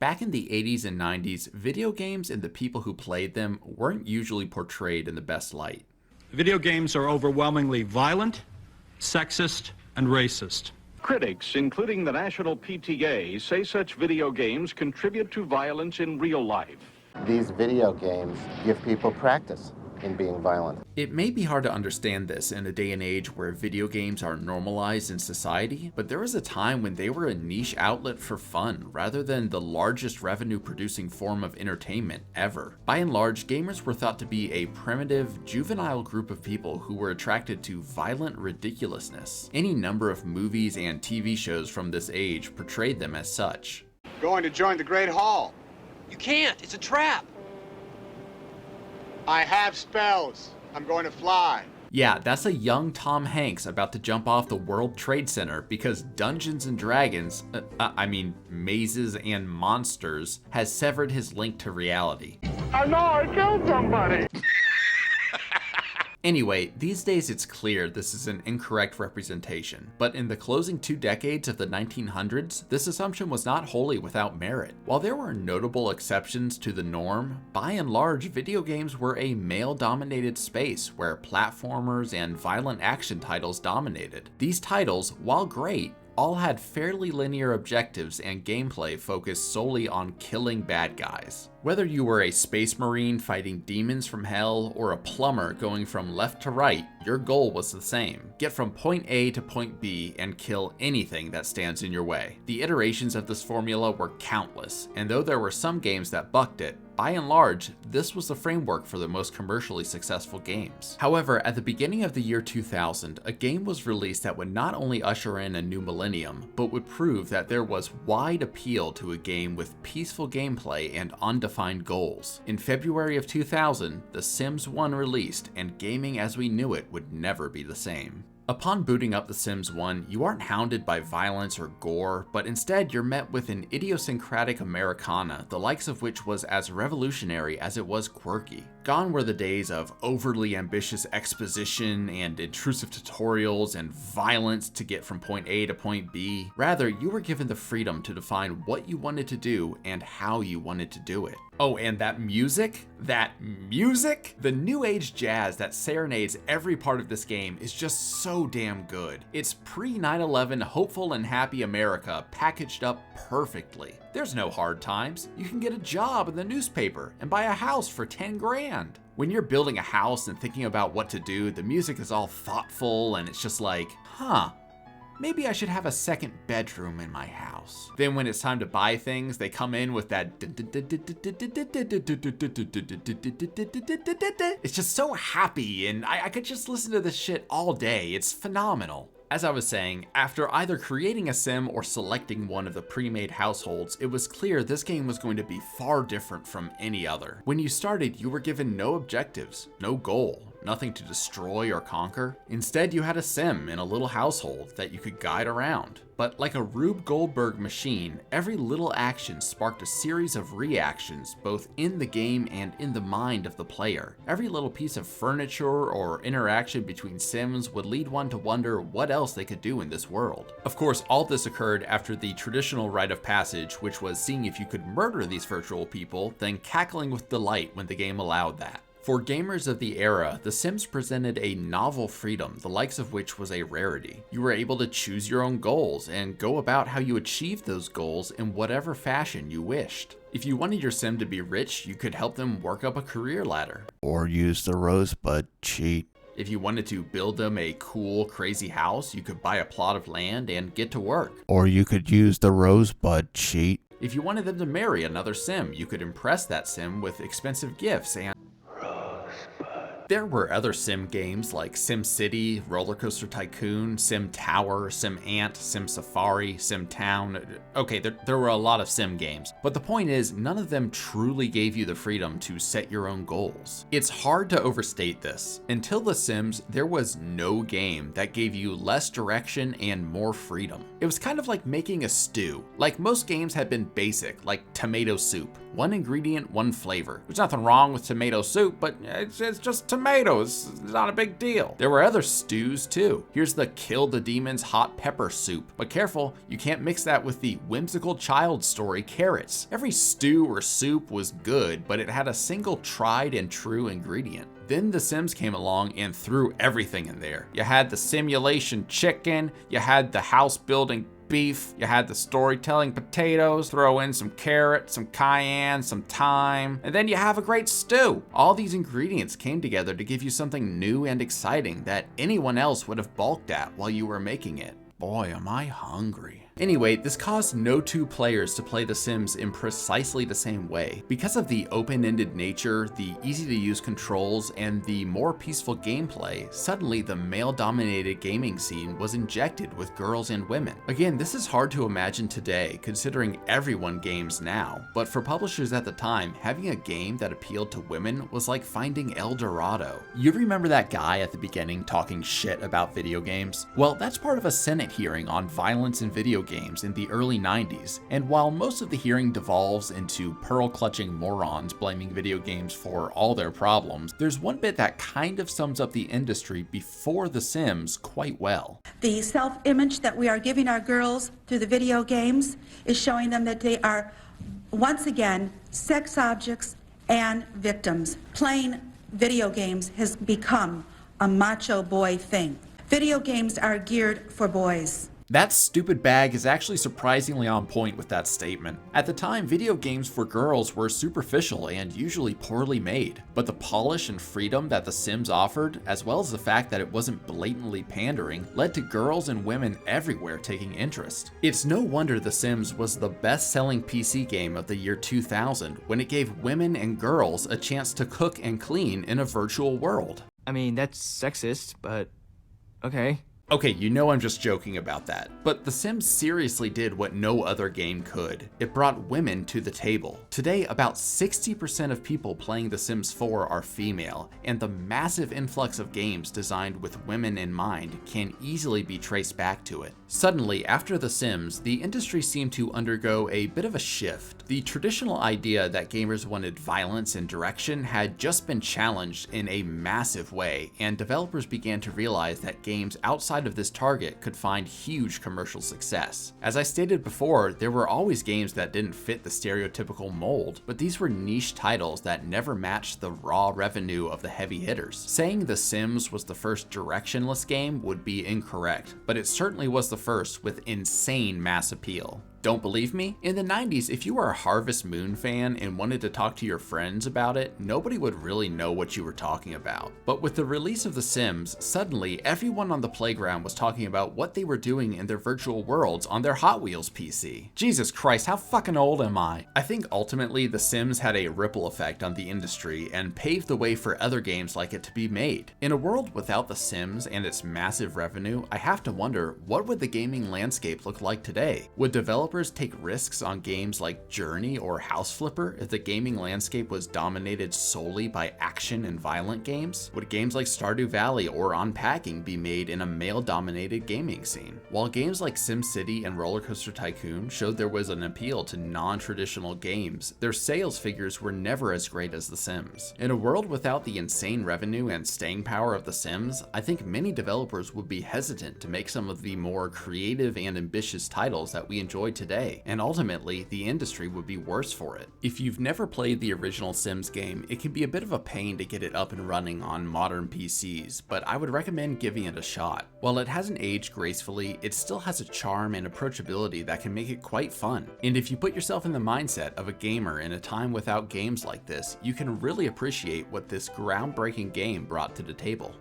Back in the 80s and 90s, video games and the people who played them weren't usually portrayed in the best light. Video games are overwhelmingly violent, sexist, and racist. Critics, including the National PTA, say such video games contribute to violence in real life. These video games give people practice in being violent. It may be hard to understand this in a day and age where video games are normalized in society, but there was a time when they were a niche outlet for fun rather than the largest revenue producing form of entertainment ever. By and large, gamers were thought to be a primitive, juvenile group of people who were attracted to violent ridiculousness. Any number of movies and TV shows from this age portrayed them as such. Going to join the Great Hall. You can't, it's a trap. I have spells. I'm going to fly. Yeah, that's a young Tom Hanks about to jump off the World Trade Center because Dungeons and Dragons, Mazes and Monsters, has severed his link to reality. I know I killed somebody. Anyway, these days it's clear this is an incorrect representation, but in the closing 2 decades of the 1900s, this assumption was not wholly without merit. While there were notable exceptions to the norm, by and large, video games were a male-dominated space where platformers and violent action titles dominated. These titles, while great, all had fairly linear objectives and gameplay focused solely on killing bad guys. Whether you were a space marine fighting demons from hell or a plumber going from left to right, your goal was the same. Get from point A to point B and kill anything that stands in your way. The iterations of this formula were countless, and though there were some games that bucked it, by and large, this was the framework for the most commercially successful games. However, at the beginning of the year 2000, a game was released that would not only usher in a new millennium, but would prove that there was wide appeal to a game with peaceful gameplay and undefined goals. In February of 2000, The Sims 1 released, and gaming as we knew it would never be the same. Upon booting up The Sims 1, you aren't hounded by violence or gore, but instead you're met with an idiosyncratic Americana, the likes of which was as revolutionary as it was quirky. Gone were the days of overly ambitious exposition and intrusive tutorials and violence to get from point A to point B. Rather, you were given the freedom to define what you wanted to do and how you wanted to do it. Oh, and that music? The new age jazz that serenades every part of this game is just so damn good. It's pre-9/11 hopeful and happy America packaged up perfectly. There's no hard times. You can get a job in the newspaper and buy a house for 10 grand. When you're building a house and thinking about what to do, the music is all thoughtful and it's just like, maybe I should have a second bedroom in my house. Then when it's time to buy things, they come in with that. It's just so happy, and I could just listen to this shit all day. It's phenomenal. As I was saying, after either creating a sim or selecting one of the pre-made households, it was clear this game was going to be far different from any other. When you started, you were given no objectives, no goal, nothing to destroy or conquer. Instead, you had a sim in a little household that you could guide around. But like a Rube Goldberg machine, every little action sparked a series of reactions both in the game and in the mind of the player. Every little piece of furniture or interaction between sims would lead one to wonder what else they could do in this world. Of course, all this occurred after the traditional rite of passage, which was seeing if you could murder these virtual people, then cackling with delight when the game allowed that. For gamers of the era, The Sims presented a novel freedom, the likes of which was a rarity. You were able to choose your own goals and go about how you achieved those goals in whatever fashion you wished. If you wanted your sim to be rich, you could help them work up a career ladder. Or use the rosebud cheat. If you wanted to build them a cool, crazy house, you could buy a plot of land and get to work. Or you could use the rosebud cheat. If you wanted them to marry another sim, you could impress that sim with expensive gifts and there were other sim games like Sim City, Roller Coaster Tycoon, Sim Tower, Sim Ant, Sim Safari, Sim Town. Okay, there were a lot of sim games, but the point is none of them truly gave you the freedom to set your own goals. It's hard to overstate this. Until The Sims, there was no game that gave you less direction and more freedom. It was kind of like making a stew. Like most games had been basic, like tomato soup. One ingredient, one flavor. There's nothing wrong with tomato soup, but it's just tomato tomatoes. It's not a big deal. There were other stews too. Here's the Kill the Demons hot pepper soup. But careful, you can't mix that with the whimsical child story carrots. Every stew or soup was good, but it had a single tried and true ingredient. Then The Sims came along and threw everything in there. You had the simulation chicken, you had the house building beef, you had the storytelling potatoes, throw in some carrots, some cayenne, some thyme, and then you have a great stew. All these ingredients came together to give you something new and exciting that anyone else would have balked at while you were making it. Boy, am I hungry. Anyway, this caused no two players to play The Sims in precisely the same way. Because of the open-ended nature, the easy-to-use controls, and the more peaceful gameplay, suddenly the male-dominated gaming scene was injected with girls and women. Again, this is hard to imagine today, considering everyone games now, but for publishers at the time, having a game that appealed to women was like finding El Dorado. You remember that guy at the beginning talking shit about video games? Well, that's part of a Senate hearing on violence in video games in the early 90s, and while most of the hearing devolves into pearl-clutching morons blaming video games for all their problems, there's one bit that kind of sums up the industry before The Sims quite well. The self-image that we are giving our girls through the video games is showing them that they are, once again, sex objects and victims. Playing video games has become a macho boy thing. Video games are geared for boys. That stupid bag is actually surprisingly on point with that statement. At the time, video games for girls were superficial and usually poorly made, but the polish and freedom that The Sims offered, as well as the fact that it wasn't blatantly pandering, led to girls and women everywhere taking interest. It's no wonder The Sims was the best-selling PC game of the year 2000 when it gave women and girls a chance to cook and clean in a virtual world. I mean, that's sexist, but okay. Okay, you know I'm just joking about that, but The Sims seriously did what no other game could. It brought women to the table. Today, about 60% of people playing The Sims 4 are female, and the massive influx of games designed with women in mind can easily be traced back to it. Suddenly, after The Sims, the industry seemed to undergo a bit of a shift. The traditional idea that gamers wanted violence and direction had just been challenged in a massive way, and developers began to realize that games outside of this target could find huge commercial success. As I stated before, there were always games that didn't fit the stereotypical mold, but these were niche titles that never matched the raw revenue of the heavy hitters. Saying The Sims was the first directionless game would be incorrect, but it certainly was the first with insane mass appeal. Don't believe me? In the 90s, if you were a Harvest Moon fan and wanted to talk to your friends about it, nobody would really know what you were talking about. But with the release of The Sims, suddenly everyone on the playground was talking about what they were doing in their virtual worlds on their Hot Wheels PC. Jesus Christ, how fucking old am I? I think ultimately The Sims had a ripple effect on the industry and paved the way for other games like it to be made. In a world without The Sims and its massive revenue, I have to wonder, what would the gaming landscape look like today? Would developers take risks on games like Journey or House Flipper if the gaming landscape was dominated solely by action and violent games? Would games like Stardew Valley or Unpacking be made in a male-dominated gaming scene? While games like SimCity and Roller Coaster Tycoon showed there was an appeal to non-traditional games, their sales figures were never as great as The Sims. In a world without the insane revenue and staying power of The Sims, I think many developers would be hesitant to make some of the more creative and ambitious titles that we enjoy today, and ultimately the industry would be worse for it. If you've never played the original Sims game, it can be a bit of a pain to get it up and running on modern PCs, but I would recommend giving it a shot. While it hasn't aged gracefully, it still has a charm and approachability that can make it quite fun. And if you put yourself in the mindset of a gamer in a time without games like this, you can really appreciate what this groundbreaking game brought to the table.